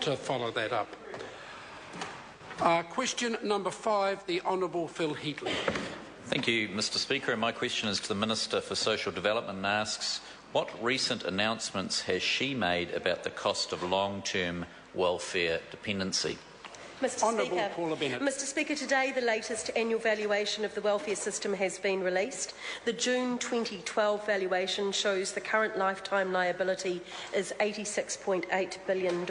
to follow that up. Question number 5, the Honourable Phil Heatley. Thank you, Mr Speaker. And my question is to the Minister for Social Development and asks, what recent announcements has she made about the cost of long-term welfare dependency? Mr Speaker, today the latest annual valuation of the welfare system has been released. The June 2012 valuation shows the current lifetime liability is $86.8 billion.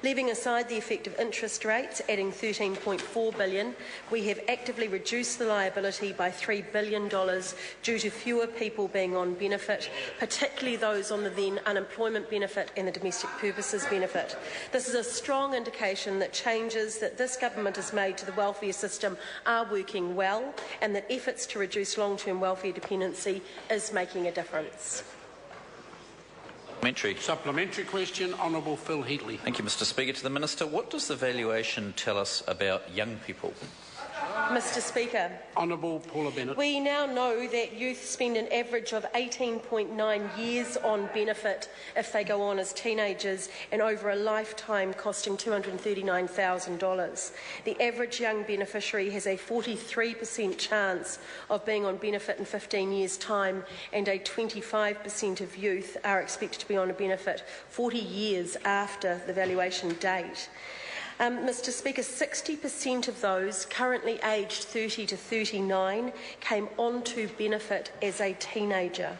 Leaving aside the effect of interest rates, adding $13.4 billion, we have actively reduced the liability by $3 billion due to fewer people being on benefit, particularly those on the then unemployment benefit and the domestic purposes benefit. This is a strong indication that changes that this government has made to the welfare system are working well and that efforts to reduce long-term welfare dependency is making a difference. Supplementary question, Honourable Phil Heatley. Thank you, Mr Speaker. To the Minister, what does the valuation tell us about young people? Mr Speaker, Honourable Paula Bennett. We now know that youth spend an average of 18.9 years on benefit if they go on as teenagers, and over a lifetime costing $239,000. The average young beneficiary has a 43% chance of being on benefit in 15 years' time, and a 25% of youth are expected to be on a benefit 40 years after the valuation date. Mr Speaker, 60% of those currently aged 30 to 39 came onto benefit as a teenager.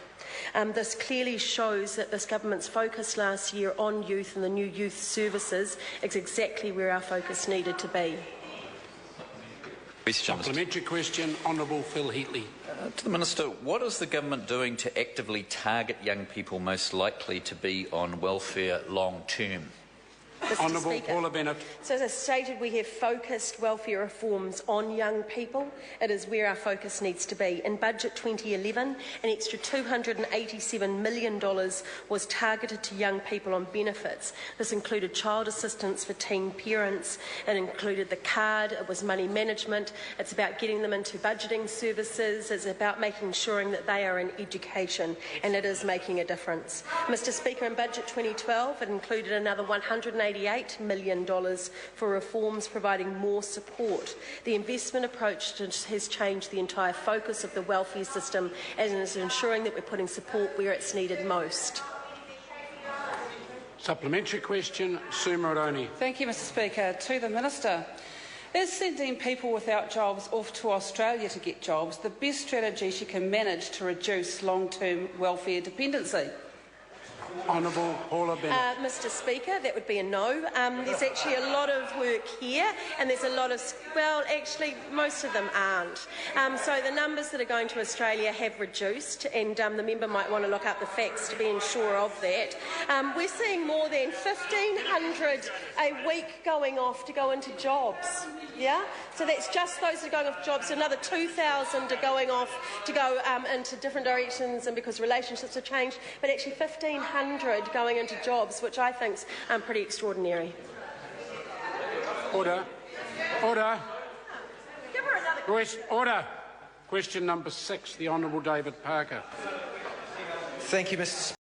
This clearly shows that this government's focus last year on youth and the new youth services is exactly where our focus needed to be. Supplementary question, Honourable Phil Heatley. To the Minister, what is the government doing to actively target young people most likely to be on welfare long term? Honourable Paula Bennett. So, as I stated, we have focused welfare reforms on young people. It is where our focus needs to be. In Budget 2011, an extra $287 million was targeted to young people on benefits. This included child assistance for teen parents. It included the card. It was money management. It's about getting them into budgeting services. It's about making sure that they are in education, and it is making a difference. Mr Speaker, in Budget 2012, it included another $188 million for reforms providing more support. The investment approach has changed the entire focus of the welfare system and is ensuring that we're putting support where it's needed most. Supplementary question, Sue Maroney. Thank you, Mr Speaker. To the Minister. Is sending people without jobs off to Australia to get jobs the best strategy she can manage to reduce long-term welfare dependency? Honourable Paula Bennett. Mr Speaker, that would be a no. There's actually a lot of work here, and there's a lot of, well, actually, most of them aren't. So the numbers that are going to Australia have reduced, and the member might want to look up the facts to be sure of that. We're seeing more than 1,500 a week going off to go into jobs. Yeah? So that's just those that are going off jobs. Another 2,000 are going off to go into different directions, and because relationships have changed, but actually 1,500 going into jobs, which I think is pretty extraordinary. Order. Order. Order. Question number 6, the Honourable David Parker. Thank you, Mr.